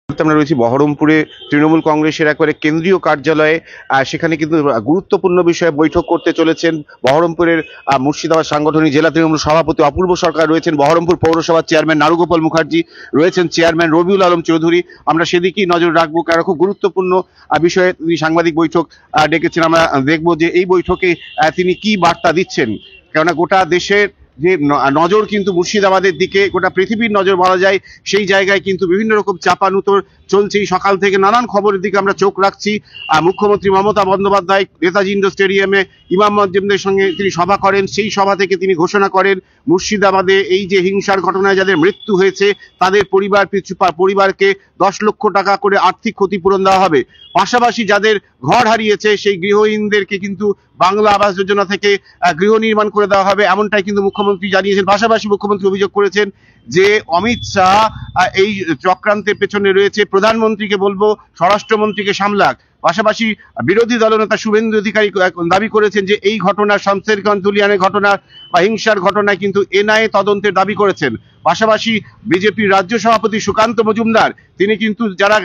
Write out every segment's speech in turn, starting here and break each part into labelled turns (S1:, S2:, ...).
S1: আমরা রয়েছি বহরমপুরে তৃণমূল কংগ্রেসের একেবারে কেন্দ্রীয় কার্যালয়ে। সেখানে কিন্তু গুরুত্বপূর্ণ বিষয়ে বৈঠক করতে চলেছেন বহরমপুরের মুর্শিদাবাদ সাংগঠনিক জেলা তৃণমূল সভাপতি অপূর্ব সরকার, রয়েছেন বহরমপুর পৌরসভার চেয়ারম্যান নারুগোপাল মুখার্জি, রয়েছেন চেয়ারম্যান রবিউল আলম চৌধুরী। আমরা সেদিকেই নজর রাখবো, কারণ খুব গুরুত্বপূর্ণ বিষয়ে তিনি সাংবাদিক বৈঠক ডেকেছেন। আমরা দেখবো যে এই বৈঠকে তিনি কি বার্তা দিচ্ছেন, কেননা গোটা দেশের যে নজর কিন্তু মুর্শিদাবাদের দিকে, গোটা পৃথিবীর নজর বলা যায়, সেই জায়গায় কিন্তু বিভিন্ন রকম চাপানুতর চলছে। সকাল থেকে নানান খবরের দিকে আমরা চোখ রাখছি। মুখ্যমন্ত্রী মমতা বন্দ্যোপাধ্যায় নেতাজি ইন্ডোর স্টেডিয়ামে ইমাম মসজিদদের সঙ্গে তিনি সভা করেন। সেই সভা থেকে তিনি ঘোষণা করেন মুর্শিদাবাদে এই যে হিংসার ঘটনায় যাদের মৃত্যু হয়েছে তাদের পরিবারকে 10 লক্ষ টাকা করে আর্থিক ক্ষতিপূরণ দেওয়া হবে। পাশাপাশি যাদের ঘর হারিয়েছে সেই গৃহহীনদেরকে কিন্তু বাংলা আবাস যোজনা থেকে গৃহ নির্মাণ করে দেওয়া হবে, এমনটাই কিন্তু মুখ্যমন্ত্রী জানিয়েছেন। পাশাপাশি মুখ্যমন্ত্রী অভিযোগ করেছেন যে অমিত শাহ এই চক্রান্তের পেছনে রয়েছে। প্রধানমন্ত্রীকে বলবো স্বরাষ্ট্রমন্ত্রীকে সামলাক। পাশাপাশি বিরোধী দলনেতা শুভেন্দু অধিকারী দাবি করেছেন যে এই ঘটনা শামসেরগঞ্জ দুলিয়ানের ঘটনা বা হিংসার ঘটনায় কিন্তু এনআইএ তদন্তের দাবি করেছেন। পাশাপাশি বিজেপির রাজ্য সভাপতি সুকান্ত মজুমদার তিনি কিন্তু যারা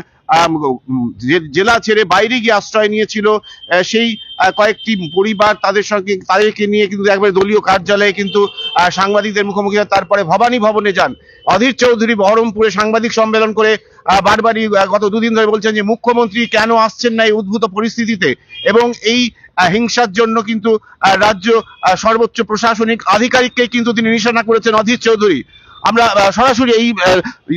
S1: জেলা ছেড়ে বাইরে গিয়ে আশ্রয় নিয়েছিল সেই কয়েকটি পরিবার, তাদেরকে নিয়ে কিন্তু একবার দলীয় কার্যালয়ে কিন্তু সাংবাদিকদের মুখোমুখি, তারপরে ভবানী ভবনে যান। অধীর চৌধুরী বহরমপুরে সাংবাদিক সম্মেলন করে বারবারই গত দুদিন ধরে বলছেন যে মুখ্যমন্ত্রী কেন আসছেন না এই উদ্ভূত পরিস্থিতিতে, এবং এই হিংসার জন্য কিন্তু রাজ্য সর্বোচ্চ প্রশাসনিক আধিকারিককে কিন্তু তিনি নিশানা করেছেন অধীর চৌধুরী। আমরা সরাসরি এই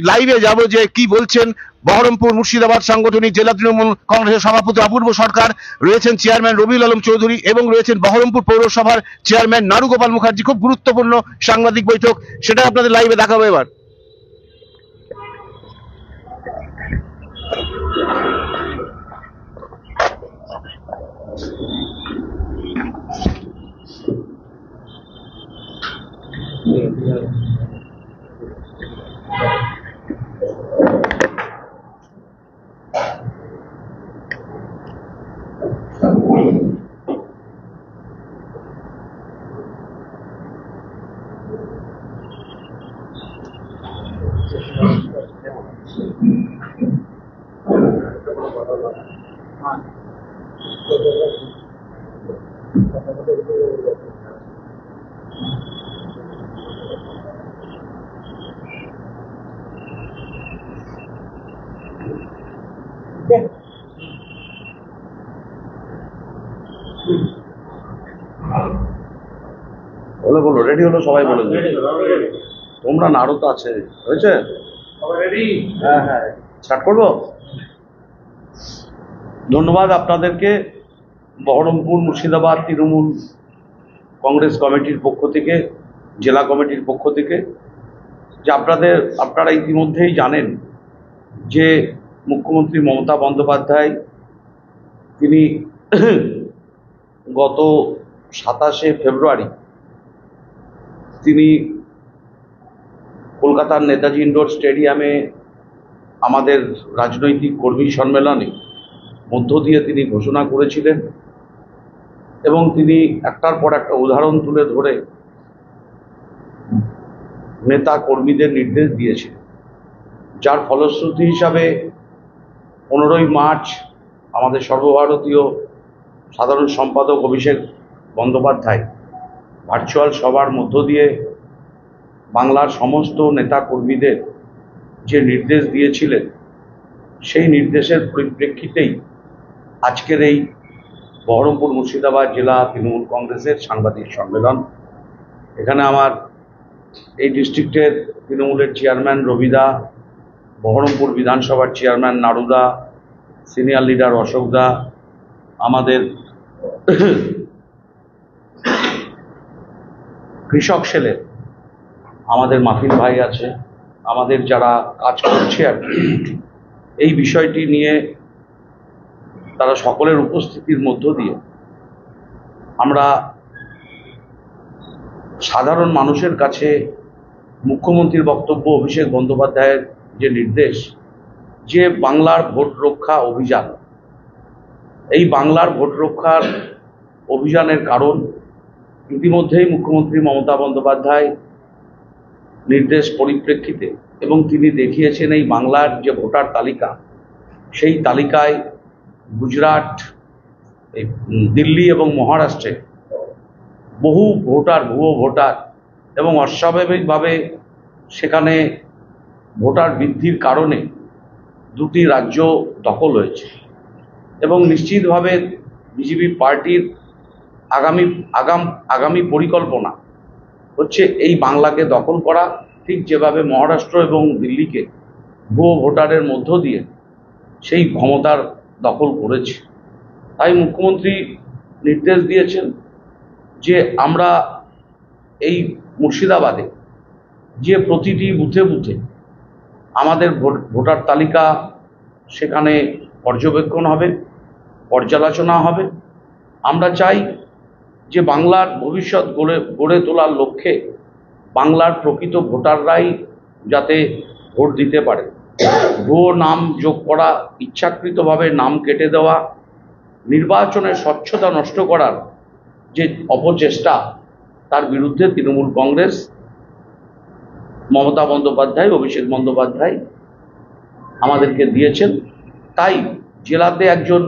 S1: লাইভে যাব যে কি বলছেন বহরমপুর মুর্শিদাবাদ সাংগঠনিক জেলা তৃণমূল কংগ্রেসের সভাপতি অপূর্ব সরকার, রয়েছেন চেয়ারম্যান রবিউল আলম চৌধুরী এবং রয়েছেন বহরমপুর পৌরসভার চেয়ারম্যান নারুগোপাল মুখার্জি। খুব গুরুত্বপূর্ণ সাংবাদিক বৈঠক, সেটা আপনাদের লাইভে দেখাবো এবার।
S2: বলো বলো, রেডি হলো সবাই? বলে তোমরা না, আরো তো আছে, হয়েছে? হ্যাঁ হ্যাঁ, স্টার্ট করবো। ধন্যবাদ আপনাদেরকে বহরমপুর মুর্শিদাবাদ তৃণমূল কংগ্রেস কমিটির পক্ষ থেকে, জেলা কমিটির পক্ষ থেকে, যে আপনারা ইতিমধ্যেই জানেন যে মুখ্যমন্ত্রী মমতা বন্দ্যোপাধ্যায় তিনি গত 27শে ফেব্রুয়ারি তিনি কলকাতার নেতাজি ইন্ডোর স্টেডিয়ামে আমাদের রাজনৈতিক কর্মী সম্মেলনে মধ্য দিয়ে তিনি ঘোষণা করেছিলেন এবং তিনি একটার পর একটা উদাহরণ তুলে ধরে নেতা কর্মীদের নির্দেশ দিয়েছিলেন, যার ফলশ্রুতি হিসাবে 15ই মার্চ আমাদের সর্বভারতীয় সাধারণ সম্পাদক অভিষেক বন্দ্যোপাধ্যায় ভার্চুয়াল সভার মধ্য দিয়ে বাংলার সমস্ত নেতা কর্মীদের যে নির্দেশ দিয়েছিলেন সেই নির্দেশের পরিপ্রেক্ষিতেই আজকের এই বহরমপুর মুর্শিদাবাদ জেলা তৃণমূল কংগ্রেসের সাংবাদিক সম্মেলন। এখানে আমার এই ডিস্ট্রিক্টের তৃণমূলের চেয়ারম্যান রবিদা, বহরমপুর বিধানসভার চেয়ারম্যান নারুদা, সিনিয়র লিডার অশোকদা, আমাদের কৃষক সেলের আমাদের মাফিন ভাই আছে, আমাদের যারা কাজ করছে আর এই বিষয়টি নিয়ে তারা সকলের উপস্থিতির মধ্য দিয়ে আমরা সাধারণ মানুষের কাছে মুখ্যমন্ত্রীর বক্তব্য, অভিষেক বন্দ্যোপাধ্যায়ের যে নির্দেশ, যে বাংলার ভোট রক্ষা অভিযান, এই বাংলার ভোট রক্ষার অভিযানের কারণ ইতিমধ্যেই মুখ্যমন্ত্রী মমতা বন্দ্যোপাধ্যায় নির্দেশ পরিপ্রেক্ষিতে এবং তিনি দেখিয়েছেন এই বাংলার যে ভোটার তালিকা, সেই তালিকায় গুজরাট, এই দিল্লি এবং মহারাষ্ট্রে বহু ভোটার, ভুয়ো ভোটার, এবং অস্বাভাবিকভাবে সেখানে ভোটার বৃদ্ধির কারণে দুটি রাজ্য দখল হয়েছে। এবং নিশ্চিতভাবে বিজেপি পার্টির আগামী পরিকল্পনা হচ্ছে এই বাংলাকে দখল করা, ঠিক যেভাবে মহারাষ্ট্র এবং দিল্লিকে ভুয়ো ভোটারের মধ্য দিয়ে সেই ক্ষমতার দখল করেছে। তাই মুখ্যমন্ত্রী নির্দেশ দিয়েছেন যে আমরা এই মুর্শিদাবাদে যে প্রতিটি বুথে বুথে আমাদের ভোটার তালিকা সেখানে পর্যবেক্ষণ হবে, পর্যালোচনা হবে। আমরা চাই যে বাংলার ভবিষ্যৎ গড়ে তোলার লক্ষ্যে বাংলার প্রকৃত ভোটাররাই যাতে ভোট দিতে পারে। ভুয়ো নাম যোগ করা, ইচ্ছাকৃতভাবে নাম কেটে দেওয়া, নির্বাচনের স্বচ্ছতা নষ্ট করার যে অপচেষ্টা, তার বিরুদ্ধে তৃণমূল কংগ্রেস, মমতা বন্দ্যোপাধ্যায়, অভিষেক বন্দ্যোপাধ্যায় আমাদেরকে দিয়েছেন। তাই জেলাতে একজন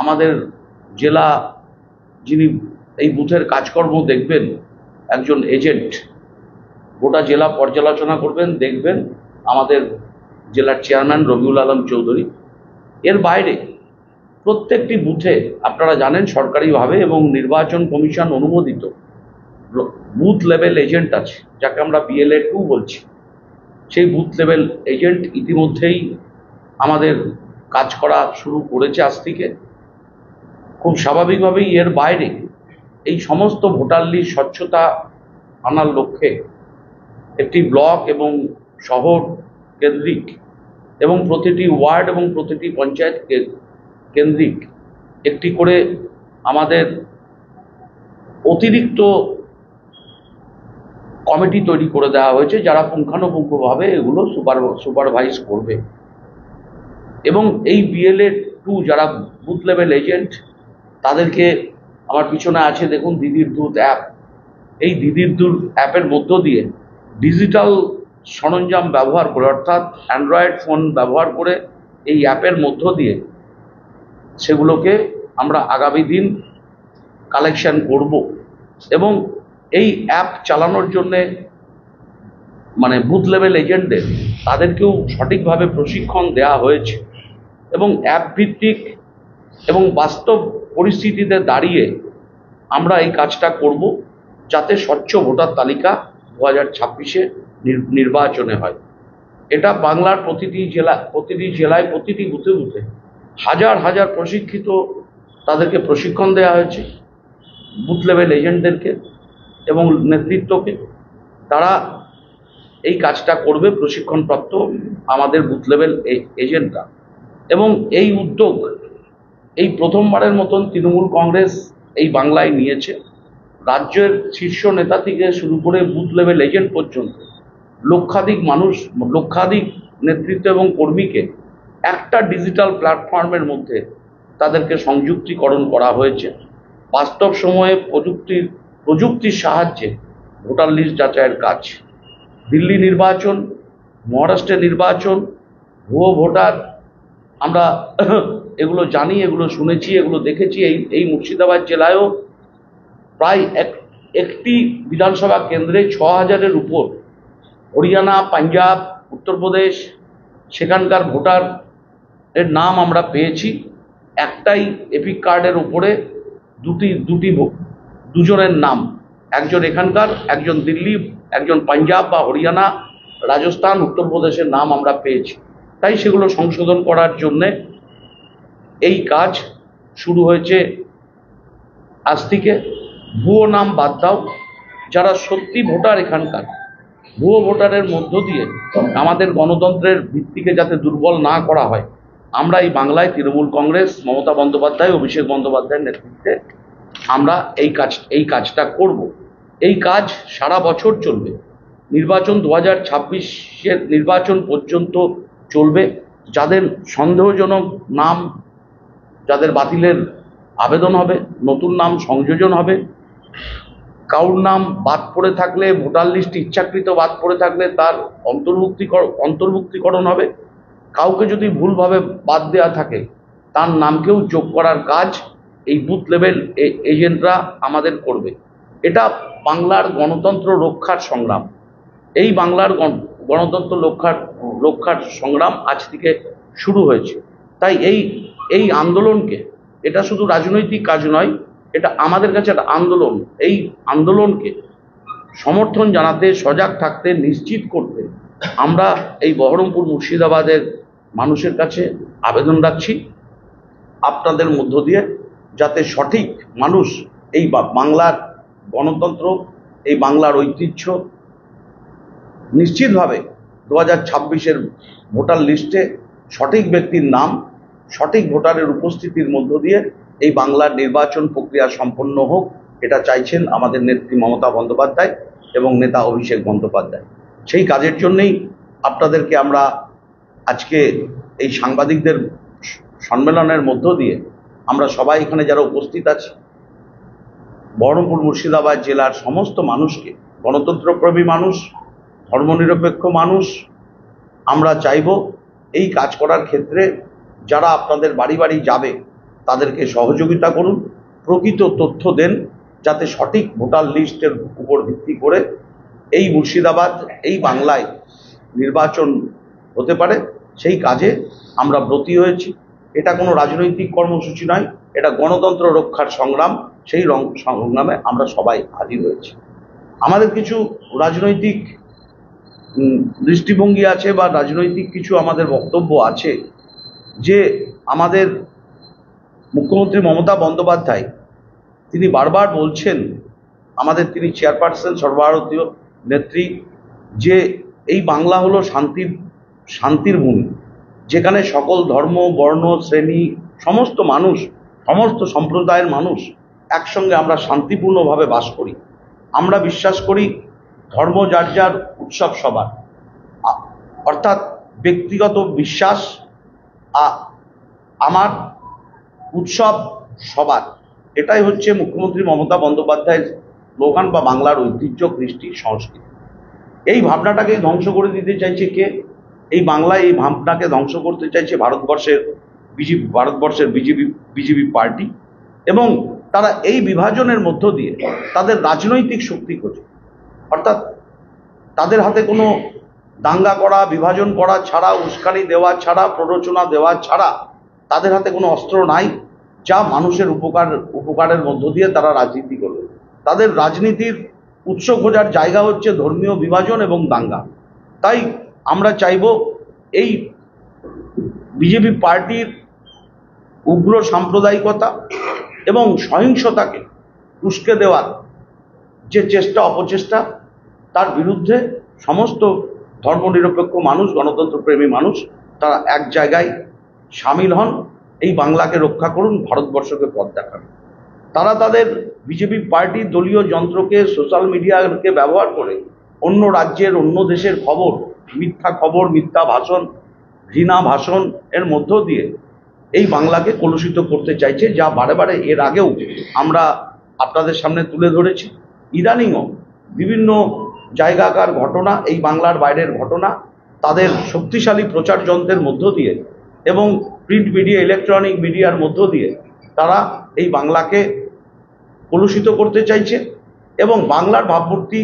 S2: আমাদের জেলা যিনি এই বুথের কাজকর্ম দেখবেন, একজন এজেন্ট গোটা জেলা পর্যালোচনা করবেন, দেখবেন আমাদের জেলার চেয়ারম্যান রবিউল আলম চৌধুরী। এর বাইরে প্রত্যেকটি বুথে আপনারা জানেন সরকারিভাবে এবং নির্বাচন কমিশন অনুমোদিত বুথ লেভেল এজেন্ট আছে, যাকে আমরা BLA-2 বলছি। সেই বুথ লেভেল এজেন্ট ইতিমধ্যেই আমাদের কাজ করা শুরু করেছে আজ থেকে। খুব স্বাভাবিকভাবেই এর বাইরে এই সমস্ত ভোটার লিস্ট স্বচ্ছতা আনার লক্ষ্যে একটি ব্লক এবং শহর কেন্দ্রিক এবং প্রতিটি ওয়ার্ড এবং প্রতিটি পঞ্চায়েত কেন্দ্রিক একটি করে আমাদের অতিরিক্ত কমিটি তৈরি করে দেওয়া হয়েছে, যারা পুঙ্খানুপুঙ্খভাবে এগুলো সুপারভাইজ করবে। এবং এই BLA-2 যারা বুথ লেভেল এজেন্ট, তাদেরকে আমার পিছনে আছে দেখুন দিদির দুধ অ্যাপ। এই দিদির দুধ অ্যাপের মধ্য দিয়ে ডিজিটাল সরঞ্জাম ব্যবহার করে, অর্থাৎ অ্যান্ড্রয়েড ফোন ব্যবহার করে এই অ্যাপের মধ্য দিয়ে সেগুলোকে আমরা আগামী দিন কালেকশন করব। এবং এই অ্যাপ চালানোর জন্যে মানে বুথ লেভেল এজেন্টদের তাদেরকেও সঠিকভাবে প্রশিক্ষণ দেওয়া হয়েছে। এবং অ্যাপ ভিত্তিক এবং বাস্তব পরিস্থিতিতে দাঁড়িয়ে আমরা এই কাজটা করব, যাতে স্বচ্ছ ভোটার তালিকা 2026-এ নির্বাচনে হয়। এটা বাংলার প্রতিটি জেলায় প্রতিটি বুথে বুথে হাজার হাজার প্রশিক্ষিত তাদেরকে প্রশিক্ষণ দেওয়া হয়েছে, বুথ লেভেল এজেন্টদেরকে এবং নেতৃত্বকে। তারা এই কাজটা করবে, প্রশিক্ষণপ্রাপ্ত আমাদের বুথ লেভেল এজেন্টরা। এবং এই উদ্যোগ এই প্রথমবারের মতন তৃণমূল কংগ্রেস এই বাংলায় নিয়েছে। রাজ্যের শীর্ষ নেতা থেকে শুরু করে বুথ লেভেল এজেন্ট পর্যন্ত লক্ষাধিক মানুষ, লক্ষাধিক নেতৃত্ব এবং কর্মীকে একটা ডিজিটাল প্ল্যাটফর্মের মধ্যে তাদেরকে সংযুক্তিকরণ করা হয়েছে। বাস্তব সময়ে প্রযুক্তির সাহায্যে ভোটার লিস্ট যাচাইয়ের কাজ, দিল্লি নির্বাচন, মহারাষ্ট্রের নির্বাচন, ভুয়ো ভোটার, আমরা এগুলো জানি, এগুলো শুনেছি, এগুলো দেখেছি। এই মুর্শিদাবাদ জেলায়ও প্রায় একটি বিধানসভা কেন্দ্রে 6000-এর উপর হরিয়ানা, পাঞ্জাব, উত্তরপ্রদেশ সেখানকার ভোটার এর নাম আমরা পেয়েছি। একটাই এপিক কার্ডের উপরে দুজনের নাম, একজন এখানকার, একজন দিল্লি, একজন পাঞ্জাব বা হরিয়ানা, রাজস্থান, উত্তরপ্রদেশের নাম আমরা পেয়েছি। তাই সেগুলো সংশোধন করার জন্যে এই কাজ শুরু হয়েছে আজ থেকে। ভুয়ো নাম বাদ দাও, যারা সত্যি ভোটার এখানকার, ভুয়ো ভোটারের মধ্য দিয়ে আমাদের গণতন্ত্রের ভিত্তিকে যাতে দুর্বল না করা হয়, আমরা এই বাংলায় তৃণমূল কংগ্রেস, মমতা বন্দ্যোপাধ্যায়, অভিষেক বন্দ্যোপাধ্যায়ের নেতৃত্বে আমরা এই কাজটা করব। এই কাজ সারা বছর চলবে, নির্বাচন 2026-এর নির্বাচন পর্যন্ত চলবে। যাদের সন্দেহজনক নাম, যাদের বাতিলের আবেদন হবে, নতুন নাম সংযোজন হবে, কারোর নাম বাদ পড়ে থাকলে, ভোটার লিস্ট ইচ্ছাকৃত বাদ পড়ে থাকলে তার অন্তর্ভুক্তিকরণ হবে। কাউকে যদি ভুলভাবে বাদ দেওয়া থাকে তার নামকেও যোগ করার কাজ এই বুথ লেভেল এজেন্টরা আমাদের করবে। এটা বাংলার গণতন্ত্র রক্ষার সংগ্রাম। এই বাংলার গণতন্ত্র রক্ষার সংগ্রাম আজ থেকে শুরু হয়েছে। তাই এই আন্দোলনকে, এটা শুধু রাজনৈতিক কাজ নয়, এটা আমাদের কাছে একটা আন্দোলন। এই আন্দোলনকে সমর্থন জানাতে, সজাগ থাকতে, নিশ্চিত করতে আমরা এই বহরমপুর মুর্শিদাবাদের মানুষের কাছে আবেদন রাখছি আপনাদের মধ্য দিয়ে, যাতে সঠিক মানুষ এই বাংলার গণতন্ত্র, এই বাংলার ঐতিহ্য নিশ্চিতভাবে 2026-এর ভোটার লিস্টে সঠিক ব্যক্তির নাম, সঠিক ভোটারের উপস্থিতির মধ্য দিয়ে এই বাংলার নির্বাচন প্রক্রিয়া সম্পন্ন হোক, এটা চাইছেন আমাদের নেত্রী মমতা বন্দ্যোপাধ্যায় এবং নেতা অভিষেক বন্দ্যোপাধ্যায়। সেই কাজের জন্যই আপনাদেরকে আমরা আজকে এই সাংবাদিকদের সম্মেলনের মধ্য দিয়ে আমরা সবাই এখানে যারা উপস্থিত আছি, বহরমপুর মুর্শিদাবাদ জেলার সমস্ত মানুষকে, গণতন্ত্রপ্রেমী মানুষ, ধর্মনিরপেক্ষ মানুষ, আমরা চাইব এই কাজ করার ক্ষেত্রে যারা আপনাদের বাড়ি বাড়ি যাবে তাদেরকে সহযোগিতা করুন, প্রকৃত তথ্য দেন, যাতে সঠিক ভোটার লিস্টের উপর ভিত্তি করে এই মুর্শিদাবাদ, এই বাংলায় নির্বাচন হতে পারে। সেই কাজে আমরা ব্রতী হয়েছি। এটা কোনো রাজনৈতিক কর্মসূচি নয়, এটা গণতন্ত্র রক্ষার সংগ্রাম। সেই সংগ্রামে আমরা সবাই হাজির হয়েছি। আমাদের কিছু রাজনৈতিক দৃষ্টিভঙ্গি আছে বা রাজনৈতিক কিছু আমাদের বক্তব্য আছে, যে আমাদের মুখ্যমন্ত্রী মমতা বন্দ্যোপাধ্যায় তিনি বারবার বলছেন, তিনি চেয়ারপারসন, সর্বভারতীয় নেত্রী, যে এই বাংলা হলো শান্তির ভূমি, যেখানে সকল ধর্ম, বর্ণ, শ্রেণী, সমস্ত মানুষ, সমস্ত সম্প্রদায়ের মানুষ একসঙ্গে আমরা শান্তিপূর্ণভাবে বাস করি। আমরা বিশ্বাস করি ধর্ম যার যার, উৎসব সবার, অর্থাৎ ব্যক্তিগত বিশ্বাস আমার, উৎসব সবার। এটাই হচ্ছে মুখ্যমন্ত্রী মমতা বন্দ্যোপাধ্যায়ের স্লোগান বা বাংলার ঐতিহ্য, কৃষ্টি, সংস্কৃতি। এই ভাবনাটাকেই ধ্বংস করে দিতে চাইছে কে? এই বাংলায় এই ভাবনাকে ধ্বংস করতে চাইছে ভারতবর্ষের বিজেপি পার্টি, এবং তারা এই বিভাজনের মধ্য দিয়ে তাদের রাজনৈতিক শক্তি খোঁজে। অর্থাৎ তাদের হাতে কোনো দাঙ্গা করা, বিভাজন করা ছাড়া, উস্কানি দেওয়া ছাড়া, প্ররোচনা দেওয়া ছাড়া তাদের হাতে কোনো অস্ত্র নাই, যা মানুষের উপকারের মধ্য দিয়ে তারা রাজনীতি করবে। তাদের রাজনীতির উৎস খোঁজার জায়গা হচ্ছে ধর্মীয় বিভাজন এবং দাঙ্গা। তাই আমরা চাইব এই বিজেপি পার্টির উগ্র সাম্প্রদায়িকতা এবং সহিংসতাকে উস্কে দেওয়ার যে চেষ্টা, অপচেষ্টা, তার বিরুদ্ধে সমস্ত ধর্মনিরপেক্ষ মানুষ, গণতন্ত্রপ্রেমী মানুষ তারা এক জায়গায় সামিল হন। এই বাংলাকে রক্ষা করুন, ভারতবর্ষকে পথ দেখান। তারা তাদের বিজেপি পার্টির দলীয় যন্ত্রকে, সোশ্যাল মিডিয়াকে ব্যবহার করে অন্য রাজ্যের, অন্য দেশের খবর, মিথ্যা ভাষণ, ঘৃণা ভাষণ এর মধ্য দিয়ে এই বাংলাকে কলুষিত করতে চাইছে, যা বারে বারে এর আগেও আমরা আপনাদের সামনে তুলে ধরেছি। ইদানিংও বিভিন্ন জায়গাকার ঘটনা, এই বাংলার বাইরের ঘটনা, তাদের শক্তিশালী প্রচার যন্ত্রের মধ্য দিয়ে এবং প্রিন্ট মিডিয়া, ইলেকট্রনিক মিডিয়ার মধ্য দিয়ে তারা এই বাংলাকে কলুষিত করতে চাইছে এবং বাংলার ভাবমূর্তি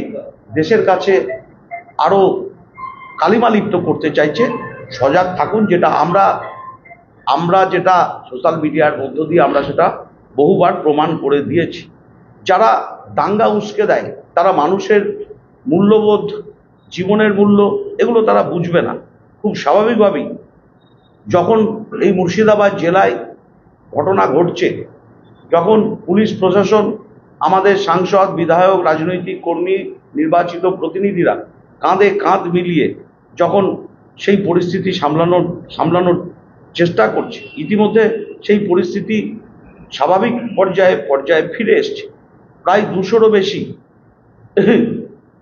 S2: দেশের কাছে আরও কালিমালিপ্ত করতে চাইছে। সজাগ থাকুন, যেটা আমরা যেটা সোশ্যাল মিডিয়ার মধ্য দিয়ে আমরা সেটা বহুবার প্রমাণ করে দিয়েছি। যারা দাঙ্গা উস্কে দেয় তারা মানুষের মূল্যবোধ, জীবনের মূল্য, এগুলো তারা বুঝবে না। খুব স্বাভাবিকভাবেই যখন এই মুর্শিদাবাদ জেলায় ঘটনা ঘটছে, যখন পুলিশ প্রশাসন, আমাদের সাংসদ, বিধায়ক, রাজনৈতিক কর্মী, নির্বাচিত প্রতিনিধিরা কাঁধে কাঁধ মিলিয়ে যখন সেই পরিস্থিতি সামলানোর চেষ্টা করছে, ইতিমধ্যে সেই পরিস্থিতি স্বাভাবিক পর্যায়ে ফিরে এসছে। প্রায় 200-রও বেশি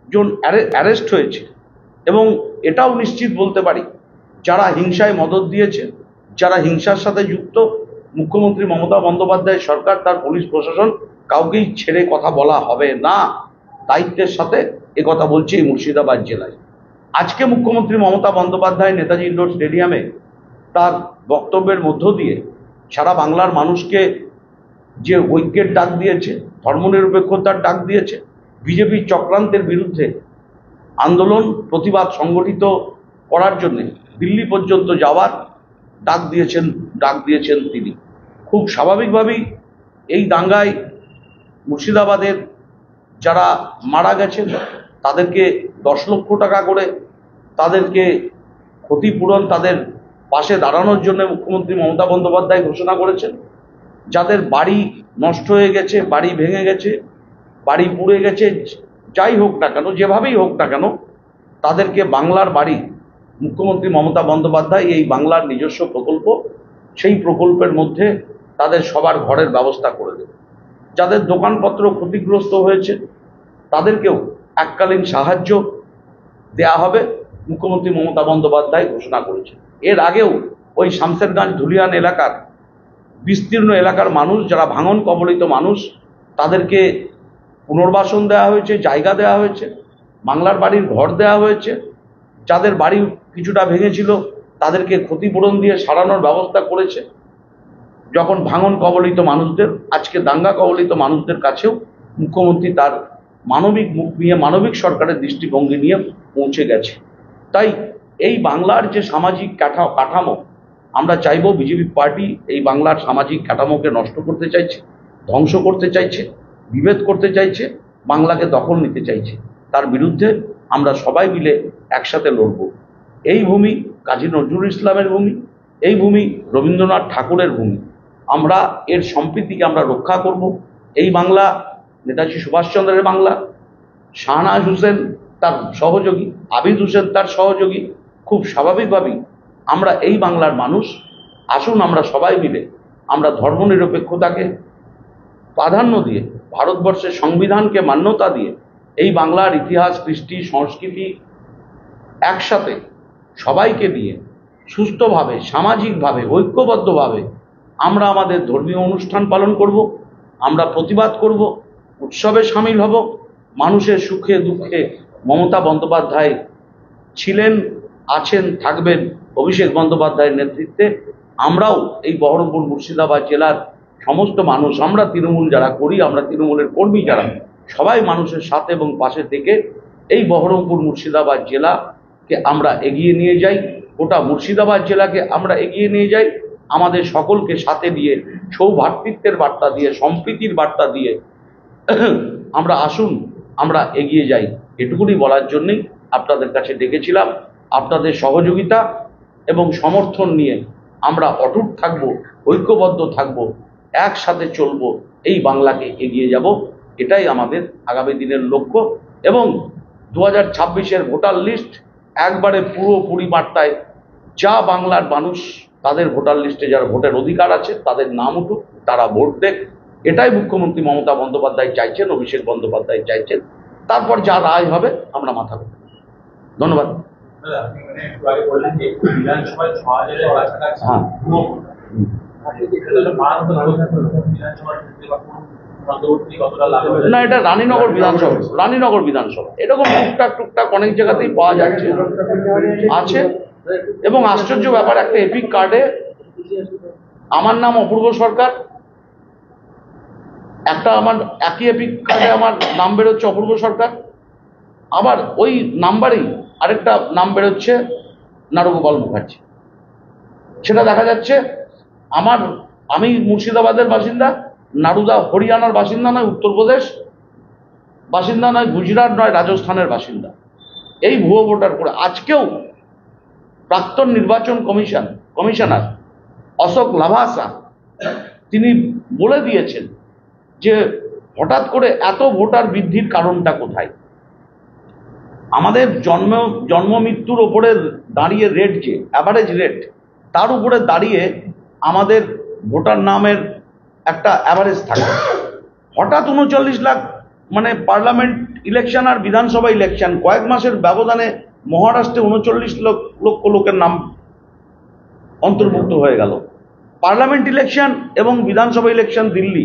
S2: জন অ্যারেস্ট হয়েছে এবং এটাও নিশ্চিত বলতে পারি, যারা হিংসায় মদদ দিয়েছে, যারা হিংসার সাথে যুক্ত, মুখ্যমন্ত্রী মমতা বন্দ্যোপাধ্যায় সরকার, তার পুলিশ প্রশাসন কাউকেই ছেড়ে কথা বলা হবে না। দায়িত্বের সাথে একথা বলছি এই মুর্শিদাবাদ জেলায়। আজকে মুখ্যমন্ত্রী মমতা বন্দ্যোপাধ্যায় নেতাজি ইন্ডোর স্টেডিয়ামে তার বক্তব্যের মধ্য দিয়ে সারা বাংলার মানুষকে যে ঐক্যের ডাক দিয়েছে, ধর্মনিরপেক্ষতার ডাক দিয়েছে, বিজেপির চক্রান্তের বিরুদ্ধে আন্দোলন প্রতিবাদ সংগঠিত করার জন্য দিল্লি পর্যন্ত যাওয়ার ডাক দিয়েছেন তিনি। খুব স্বাভাবিকভাবেই এই দাঙ্গায় মুর্শিদাবাদের যারা মারা গেছেন তাদেরকে 10 লক্ষ টাকা করে তাদেরকে ক্ষতিপূরণ, তাদের পাশে দাঁড়ানোর জন্য মুখ্যমন্ত্রী মমতা বন্দ্যোপাধ্যায় ঘোষণা করেছেন। যাদের বাড়ি নষ্ট হয়ে গেছে, বাড়ি ভেঙে গেছে, বাড়ি পুড়ে গেছে, যাই হোক না কেন, যেভাবেই হোক না কেন, তাদেরকে বাংলার বাড়ি মুখ্যমন্ত্রী মমতা বন্দ্যোপাধ্যায় এই বাংলার নিজস্ব প্রকল্প, সেই প্রকল্পের মধ্যে তাদের সবার ঘরের ব্যবস্থা করে দেবে। যাদের দোকানপত্র ক্ষতিগ্রস্ত হয়েছে তাদেরকেও এককালীন সাহায্য দেয়া হবে, মুখ্যমন্ত্রী মমতা বন্দ্যোপাধ্যায় ঘোষণা করেছেন। এর আগেও ওই শামসেরগঞ্জ ধুলিয়ান এলাকার বিস্তীর্ণ এলাকার মানুষ, যারা ভাঙন কবলিত মানুষ, তাদেরকে পুনর্বাসন দেওয়া হয়েছে, জায়গা দেওয়া হয়েছে, বাংলার বাড়ির ঘর দেওয়া হয়েছে। যাদের বাড়ি কিছুটা ভেঙেছিল তাদেরকে ক্ষতিপূরণ দিয়ে সারানোর ব্যবস্থা করেছে। যখন ভাঙন কবলিত মানুষদের, আজকে দাঙ্গা কবলিত মানুষদের কাছেও মুখ্যমন্ত্রী তার মানবিক মুখ নিয়ে, মানবিক সরকারের দৃষ্টিভঙ্গি নিয়ে পৌঁছে গেছে। তাই এই বাংলার যে সামাজিক কাঠামো, আমরা চাইব, বিজেপি পার্টি এই বাংলার সামাজিক কাঠামোকে নষ্ট করতে চাইছে, ধ্বংস করতে চাইছে, বিভেদ করতে চাইছে, বাংলাকে দখল নিতে চাইছে। তার বিরুদ্ধে আমরা সবাই মিলে একসাথে লড়ব। এই ভূমি কাজী নজরুল ইসলামের ভূমি, এই ভূমি রবীন্দ্রনাথ ঠাকুরের ভূমি। আমরা এর সম্প্রীতিকে আমরা রক্ষা করব। এই বাংলা নেতাজি সুভাষচন্দ্রের বাংলা, শাহনাজ হোসেন তার সহযোগী, আবিদ হোসেন তার সহযোগী। খুব স্বাভাবিকভাবেই আমরা এই বাংলার মানুষ। আসুন আমরা সবাই মিলে আমরা ধর্মনিরপেক্ষতাকে প্রাধান্য দিয়ে, ভারতবর্ষের সংবিধানকে মান্যতা দিয়ে, এই বাংলার ইতিহাস, কৃষ্টি, সংস্কৃতি একসাথে সবাইকে নিয়ে সুস্থভাবে, সামাজিকভাবে, ঐক্যবদ্ধভাবে আমরা আমাদের ধর্মীয় অনুষ্ঠান পালন করব, আমরা প্রতিবাদ করব, উৎসবে সামিল হব। মানুষের সুখে দুঃখে মমতা বন্দ্যোপাধ্যায় ছিলেন, আছেন, থাকবেন অভিষেক বন্দ্যোপাধ্যায়ের নেতৃত্বে। আমরাও এই বহরমপুর মুর্শিদাবাদ জেলার সমস্ত মানুষ, আমরা তৃণমূল যারা করি, আমরা তৃণমূলের কর্মী যারা, সবাই মানুষের সাথে এবং পাশে থেকে এই বহরমপুর মুর্শিদাবাদ জেলাকে আমরা এগিয়ে নিয়ে যাই, গোটা মুর্শিদাবাদ জেলাকে আমরা এগিয়ে নিয়ে যাই। আমাদের সকলকে সাথে নিয়ে, সৌভ্রাতৃত্বের বার্তা দিয়ে, সম্প্রীতির বার্তা দিয়ে আমরা আসুন আমরা এগিয়ে যাই। এটুকুনি বলার জন্যই আপনাদের কাছে ডেকেছিলাম। আপনাদের সহযোগিতা এবং সমর্থন নিয়ে আমরা অটুট থাকব, ঐক্যবদ্ধ থাকব, একসাথে চলব, এই বাংলাকে এগিয়ে যাব। এটাই আমাদের আগামী দিনের লক্ষ্য। এবং 2026-এর ভোটার লিস্ট একবারে পুরোপুরি বার্তায়, যা বাংলার মানুষ তাদের ভোটার লিস্টে যারা ভোটের অধিকার আছে তাদের নাম উঠুক, তারা ভোট দেখ। এটাই মুখ্যমন্ত্রী মমতা বন্দ্যোপাধ্যায় চাইছেন, অভিষেক বন্দ্যোপাধ্যায় চাইছেন। তারপর যা রায় হবে আমরা মাথা দেব। ধন্যবাদ। হ্যাঁ, না, এটা রানীনগর বিধানসভা। এরকম টুকটাক অনেক জায়গাতেই পাওয়া যাচ্ছে, আছে। এবং আশ্চর্য ব্যাপার, একটা এপিক কার্ডে আমার নাম অপূর্ব সরকার, একটা আমার একই এপিক কার্ডে আমার নাম বেরোচ্ছে অপূর্ব সরকার, আবার ওই নাম্বারেই আরেকটা নাম বেরোচ্ছে নারুগোপাল মুখার্জি। সেটা দেখা যাচ্ছে আমি মুর্শিদাবাদের বাসিন্দা, নারুদা হরিয়ানার বাসিন্দা নয়, উত্তরপ্রদেশ বাসিন্দা নয়, গুজরাট নয়, রাজস্থানের বাসিন্দা। এই ভুয়ো ভোটার করে আজকেও প্রাক্তন নির্বাচন কমিশনার অশোক লাভাসা তিনি বলে দিয়েছেন যে হঠাৎ করে এত ভোটার বৃদ্ধির কারণটা কোথায়। আমাদের জন্ম মৃত্যুর ওপরে দাঁড়িয়ে রেট, যে অ্যাভারেজ রেট, তার উপরে দাঁড়িয়ে আমাদের ভোটার নামের একটা অ্যাভারেজ থাকে। হঠাৎ 39 লাখ, মানে পার্লামেন্ট ইলেকশন আর বিধানসভা ইলেকশন কয়েক মাসের ব্যবধানে মহারাষ্ট্রে 39 লক্ষ লোকের নাম অন্তর্ভুক্ত হয়ে গেল। পার্লামেন্ট ইলেকশন এবং বিধানসভা ইলেকশন দিল্লি,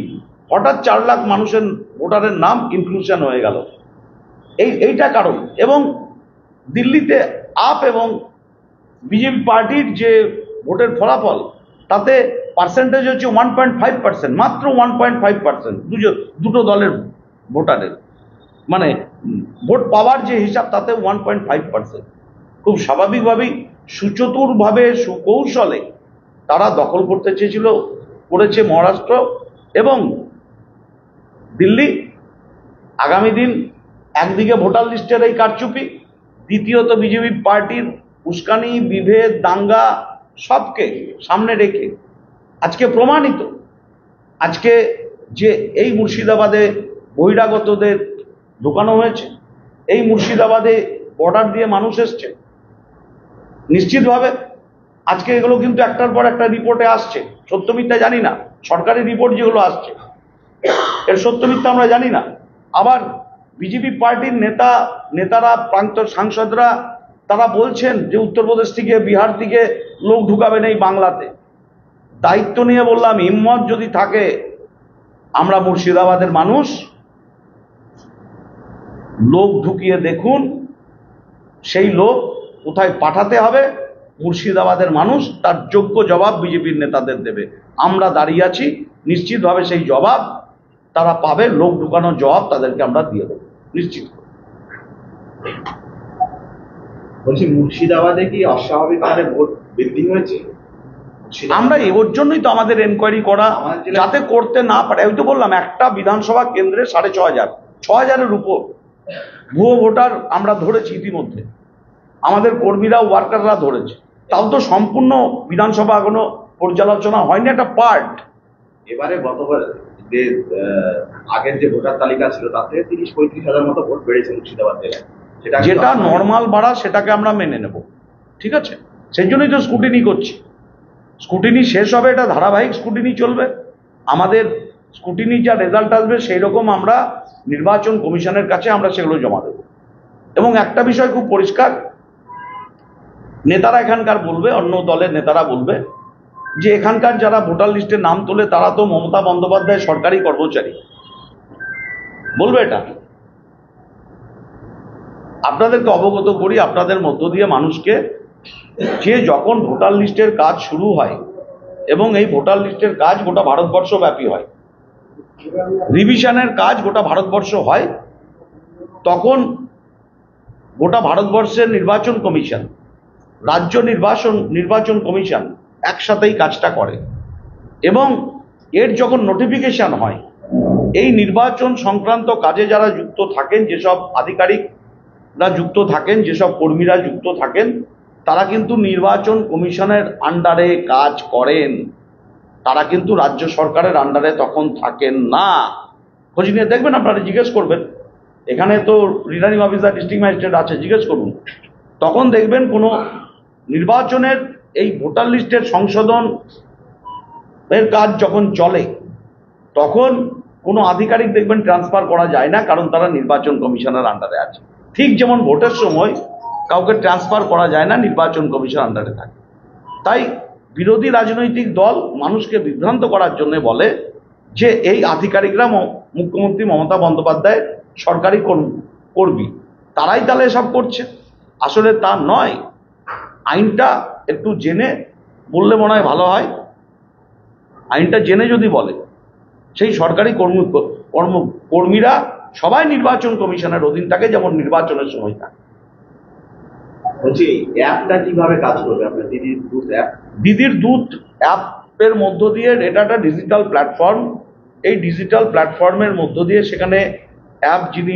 S2: হঠাৎ 4 লাখ মানুষের ভোটারের নাম ইনক্লুশন হয়ে গেল। এইটা কারণ। এবং দিল্লিতে আপ এবং বিজেপি পার্টির যে ভোটের ফলাফল, তাতে পার্সেন্টেজ হচ্ছে 1.5%, মাত্র 1.5%, দুটো দলের ভোটারের, মানে ভোট পাওয়ার যে হিসাব তাতে 1.5%। খুব স্বাভাবিকভাবেই সুচতুরভাবে সুকৌশলে তারা দখল করতে চেয়েছিল, করেছে মহারাষ্ট্র এবং দিল্লি। আগামী দিন একদিকে ভোটার লিস্টের এই কারচুপি, দ্বিতীয়ত বিজেপি পার্টির উস্কানি, বিভেদ, দাঙ্গা সবকে সামনে রেখে আজকে প্রমাণিত, আজকে যে এই মুর্শিদাবাদে বহিরাগতদের ঢোকানো হয়েছে, এই মুর্শিদাবাদে বর্ডার দিয়ে মানুষ এসছে, নিশ্চিতভাবে আজকে এগুলো কিন্তু একটার পর একটা রিপোর্টে আসছে। সত্য মিথ্যা জানি না, সরকারি রিপোর্ট যেগুলো আসছে এর সত্য মিথ্যা আমরা জানি না। আবার বিজেপি পার্টির নেতারা, প্রান্ত সাংসদরা তারা বলছেন যে উত্তরপ্রদেশ থেকে, বিহার থেকে লোক ঢুকাবেন এই বাংলাতে। দায়িত্ব নিয়ে বললাম, হিম্মত যদি থাকে, আমরা মুর্শিদাবাদের মানুষ, লোক ঢুকিয়ে দেখুন, সেই লোক কোথায় পাঠাতে হবে মুর্শিদাবাদের মানুষ তার যোগ্য জবাব বিজেপির নেতাদের দেবে। আমরা দাঁড়িয়ে আছি, নিশ্চিতভাবে সেই জবাব তারা পাবে, লোক ঢুকানোর জবাব তাদেরকে আমরা দিয়ে দেবো নিশ্চিত।
S3: বলছি, মুর্শিদাবাদে কি অস্বাভাবিক হারে ভোট বৃদ্ধি হয়েছে?
S2: আমরা ওর জন্যই তো আমাদের এনকোয়ারি করা, যাতে করতে না পারে। আমি তো বললাম, একটা বিধানসভা কেন্দ্রে 6,500-6,000-এর উপর ভুয়ো ভোটার আমরা ধরেছি ইতিমধ্যে, আমাদের কর্মীরা, ওয়ার্কাররা ধরেছে। তাও তো সম্পূর্ণ বিধানসভা এখনো পর্যালোচনা হয়নি, একটা পার্ট।
S3: এবারে গতবার যে আগের যে ভোটার তালিকা ছিল তাতে 30-35 হাজার মতো ভোট বেড়েছে মুর্শিদাবাদ জেলায়,
S2: যেটা নর্মাল বাড়া সেটাকে আমরা মেনে নেব, ঠিক আছে? সেই জন্যই তো স্ক্রুটিনি করছি। স্ক্রুটিনি শেষ হবে, এটা ধারাবাহিক স্ক্রুটিনি চলবে। আমাদের স্ক্রুটিনি যা রেজাল্ট আসবে সেই রকম আমরা নির্বাচন কমিশনের কাছে আমরা সেগুলো জমা দেব। এবং একটা বিষয় খুব পরিষ্কার, নেতারা এখানকার বলবে, অন্য দলের নেতারা বলবে যে এখানকার যারা ভোটার লিস্টে নাম তোলে তারা তো মমতা বন্দ্যোপাধ্যায় সরকারি কর্মচারী, বলবে এটা। আপনাদেরকে অবগত করি, আপনাদের মধ্য দিয়ে মানুষকে, যে যখন ভোটার লিস্টের কাজ শুরু হয়, এবং এই ভোটার লিস্টের কাজ গোটা ভারতবর্ষ ব্যাপী হয়, রিভিশনের কাজ গোটা ভারতবর্ষ হয়, তখন গোটা ভারতবর্ষের নির্বাচন কমিশন, রাজ্য নির্বাচন কমিশন একসাথেই কাজটা করে। এবং এর যখন নোটিফিকেশন হয়, এই নির্বাচন সংক্রান্ত কাজে যারা যুক্ত থাকেন, যেসব আধিকারিকরা যুক্ত থাকেন, যেসব কর্মীরা যুক্ত থাকেন, তারা কিন্তু নির্বাচন কমিশনের আন্ডারে কাজ করেন, তারা কিন্তু রাজ্য সরকারের আন্ডারে তখন থাকেন না। খোঁজ নিয়ে দেখবেন, আপনারা জিজ্ঞেস করবেন, এখানে তো রিটার্নিং অফিসার, ডিস্ট্রিক্ট ম্যাজিস্ট্রেট আছে, জিজ্ঞেস করুন। তখন দেখবেন কোনো নির্বাচনের এই ভোটার লিস্টের সংশোধন এর কাজ যখন চলে, তখন কোনো আধিকারিক দেখবেন ট্রান্সফার করা যায় না, কারণ তারা নির্বাচন কমিশনের আন্ডারে আছে। ঠিক যেমন ভোটের সময় কাউকে ট্রান্সফার করা যায় না, নির্বাচন কমিশন আন্ডারে থাকে। তাই বিরোধী রাজনৈতিক দল মানুষকে বিভ্রান্ত করার জন্য বলে যে এই আধিকারিকরা মুখ্যমন্ত্রী মমতা বন্দ্যোপাধ্যায় সরকারি কর্মী, তারাই তাহলে এসব করছে। আসলে তা নয়। আইনটা একটু জেনে বললে মনে হয় ভালো হয়। আইনটা জেনে যদি বলে, সেই সরকারি কর্মীরা সবাই নির্বাচন কমিশনের অধীন থাকে, যেমন নির্বাচনের সময় থাকে।
S3: বলছি, অ্যাপটা কিভাবে কাজ করবে আপনার দিদির দুধ অ্যাপ?
S2: দিদির দুধ অ্যাপের মধ্য দিয়ে, এটা একটা ডিজিটাল প্ল্যাটফর্ম। এই ডিজিটাল প্ল্যাটফর্মের মধ্য দিয়ে সেখানে অ্যাপ, যিনি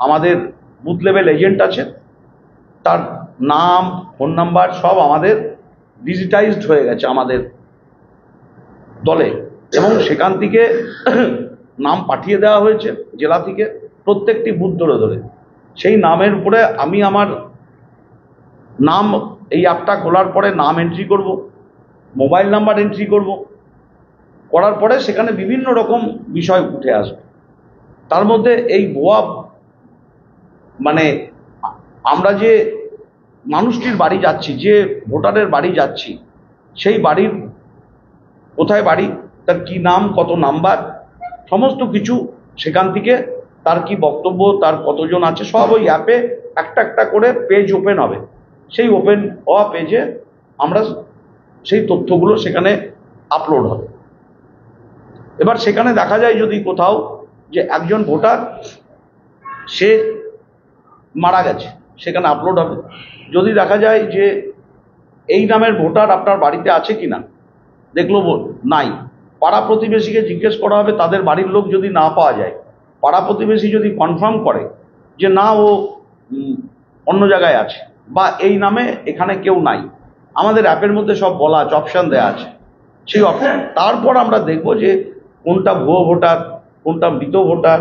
S2: আমাদের বুথ লেভেল এজেন্ট আছেন, তার নাম, ফোন নাম্বার সব আমাদের ডিজিটাইজড হয়ে গেছে আমাদের দলে, এবং সেখান থেকে নাম পাঠিয়ে দেওয়া হয়েছে জেলা থেকে প্রত্যেকটি বুথ ধরে ধরে। সেই নামের উপরে আমি আমার নাম, এই অ্যাপটা খোলার পরে নাম এন্ট্রি করব, মোবাইল নাম্বার এন্ট্রি করব, করার পরে সেখানে বিভিন্ন রকম বিষয় উঠে আসবে। তার মধ্যে এই ভুয়া, মানে আমরা যে মানুষটির বাড়ি যাচ্ছি, যে ভোটারের বাড়ি যাচ্ছি, সেই বাড়ির কোথায় বাড়ি, তার কি নাম, কত নাম্বার, সমস্ত কিছু সেখান থেকে তার কি বক্তব্য, তার কতজন আছে, সব ওই অ্যাপে একটা একটা করে পেজ ওপেন হবে। সেই ওপেন হওয়া পেজে আমরা সেই তথ্যগুলো সেখানে আপলোড হবে। এবার সেখানে দেখা যায় যদি কোথাও যে একজন ভোটার সে মারা গেছে, সেখানে আপলোড হবে। যদি দেখা যায় যে এই নামের ভোটার আপনার বাড়িতে আছে কিনা, দেখলো নাই, পাড়া প্রতিবেশীকে জিজ্ঞেস করা হবে। তাদের বাড়ির লোক যদি না পাওয়া যায়, পাড়া প্রতিবেশী যদি কনফার্ম করে যে না ও অন্য জায়গায় আছে বা এই নামে এখানে কেউ নাই, আমাদের অ্যাপের মধ্যে সব বলা আছে, অপশান দেওয়া আছে, সেই অপশান তারপর আমরা দেখব যে কোনটা ভুয়ো ভোটার, কোনটা মৃত ভোটার,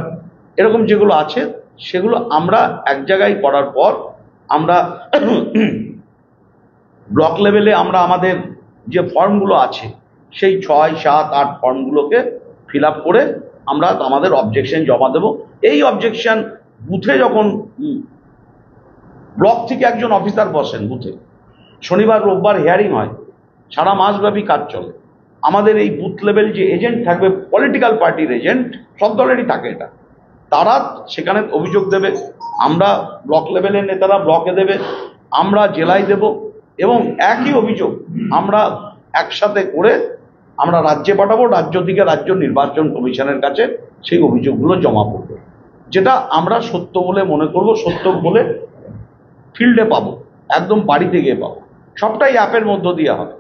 S2: এরকম যেগুলো আছে সেগুলো আমরা এক জায়গায় করার পর আমরা ব্লক লেভেলে আমরা আমাদের যে ফর্মগুলো আছে সেই 6, 7, 8 ফর্মগুলোকে ফিল আপ করে আমরা আমাদের অবজেকশন জমা দেব। এই অবজেকশন বুথে যখন ব্লক থেকে একজন অফিসার বসেন বুথে, শনিবার রোববার হিয়ারিং হয়, সারা মাসব্যাপী কাজ চলে। আমাদের এই বুথ লেভেল যে এজেন্ট থাকবে, পলিটিক্যাল পার্টির এজেন্ট, সব দলেরই থাকে এটা, তারা সেখানে অভিযোগ দেবে, আমরা ব্লক লেভেলের নেতারা ব্লকে দেবে, আমরা জেলায় দেব, এবং একই অভিযোগ আমরা একসাথে করে আমরা রাজ্যে পাঠাবো। রাজ্য থেকে রাজ্য নির্বাচন কমিশনের কাছে সেই অভিযোগগুলো জমা পড়বে, যেটা আমরা সত্য বলে মনে করব, সত্য বলে ফিল্ডে পাবো, একদম বাড়িতে গিয়ে পাবো। সবটাই অ্যাপের মধ্য দিয়ে হবে,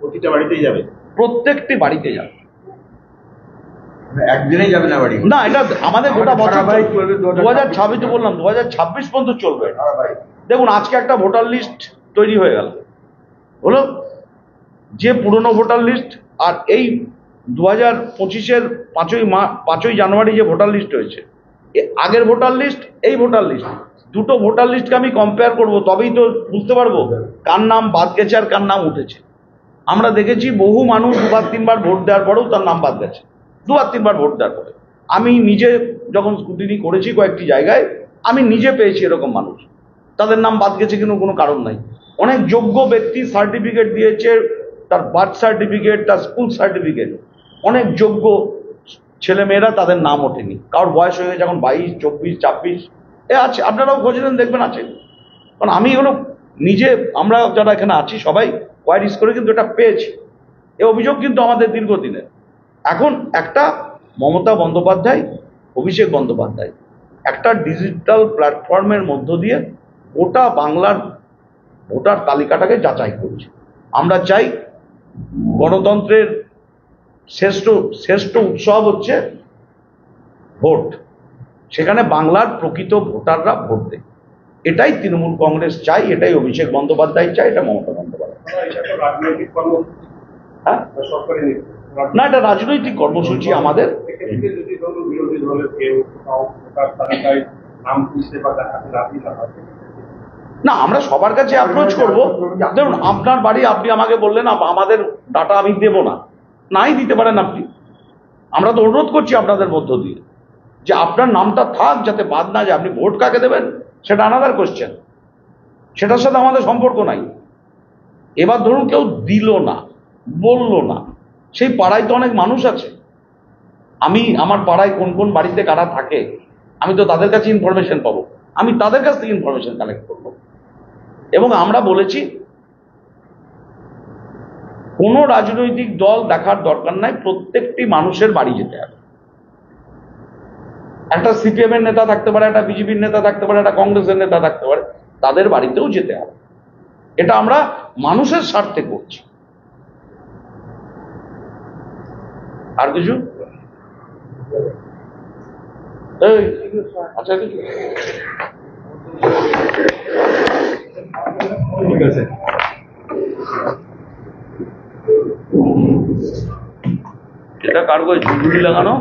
S3: প্রতিটা বাড়িতেই যাবে,
S2: প্রত্যেকটি বাড়িতে যাবে।
S3: একদিনেই যাবে না বাড়ি?
S2: না, এটা আমাদের গোটা বছর 2026 বললাম, 2026 পর্যন্ত চলবে। দেখুন, আজকে একটা ভোটার লিস্ট তৈরি হয়ে গেল, হলো যে পুরনো ভোটার লিস্ট, আর এই 2025-এর 5ই জানুয়ারি যে ভোটার লিস্ট হয়েছে, আগের ভোটার লিস্ট, এই ভোটার লিস্ট, দুটো ভোটার লিস্টকে আমি কম্পেয়ার করব, তবেই তো বুঝতে পারবো কার নাম বাদ গেছে আর কার নাম উঠেছে। আমরা দেখেছি বহু মানুষ 2-3বার ভোট দেওয়ার পরেও তার নাম বাদ গেছে, 2-3বার ভোট দেওয়ার পরে। আমি নিজে যখন স্কুটিনি করেছি কয়েকটি জায়গায়, আমি নিজে পেয়েছি এরকম মানুষ, তাদের নাম বাদ গেছে কিন্তু কোনো কারণ নাই। অনেক যোগ্য ব্যক্তি সার্টিফিকেট দিয়েছে, তার বার্থ সার্টিফিকেট, তার স্কুল সার্টিফিকেট, অনেক যোগ্য ছেলেমেয়েরা তাদের নাম ওঠেনি, কারোর বয়স হয়ে গেছে এখন 22, 24, 26 এ আছে, আপনারাও খোঁজ নেন দেখবেন আছে। কারণ আমি এগুলো নিজে, আমরা যারা এখানে আছি সবাই কোয়ারিজ করে কিন্তু এটা পেয়েছি। এ অভিযোগ কিন্তু আমাদের দীর্ঘদিনের। এখন একটা মমতা বন্দ্যোপাধ্যায়, অভিষেক বন্দ্যোপাধ্যায় একটা ডিজিটাল প্ল্যাটফর্মের মধ্য দিয়ে গোটা বাংলার ভোটার তালিকাটাকে যাচাই করছে। আমরা চাই গণতন্ত্রের শ্রেষ্ঠ উৎসব হচ্ছে ভোট, সেখানে বাংলার প্রকৃত ভোটাররা ভোট দেয়। এটাই তৃণমূল কংগ্রেস চাই, এটাই অভিষেক বন্দ্যোপাধ্যায় চাই, এটা মমতা বন্দ্যোপাধ্যায়। হ্যাঁ, না, এটা রাজনৈতিক কর্মসূচি আমাদের। না, আমরা সবার কাছে অ্যাপ্রোচ করবো। দেখুন, আপনার বাড়ি, আপনি আমাকে বললেন আমাদের ডাটা আমি দেবো না, নাই দিতে পারেন আপনি, আমরা তো অনুরোধ করছি আপনাদের মধ্য দিয়ে যে আপনার নামটা থাক, যাতে বাদ না যায়। আপনি ভোট কাকে দেবেন সেটা আনাদার কোশ্চেন, সেটার সাথে আমাদের সম্পর্ক নাই। এবার ধরুন কেউ দিল না, বললো না, সেই পাড়ায় তো অনেক মানুষ আছে, আমি আমার পাড়ায় কোন কোন বাড়িতে কারা থাকে আমি তো তাদের কাছে ইনফরমেশন পাবো, আমি তাদের কাছ থেকে ইনফরমেশন কালেক্ট করবো। এবং আমরা বলেছি কোনো রাজনৈতিক দল দেখার দরকার নাই, প্রত্যেকটি মানুষের বাড়ি যেতে হবে। একটা সিপিএম এর নেতা থাকতে পারে, একটা বিজেপির নেতা থাকতে পারে, একটা কংগ্রেসের নেতা থাকতে পারে, তাদের বাড়িতেও যেতে হবে। এটা আমরা মানুষের স্বার্থে করছি। আর কিছু? আচ্ছা, কিছু ঠিক আছে। এটা কার করে ঝুড়ি লাগানো?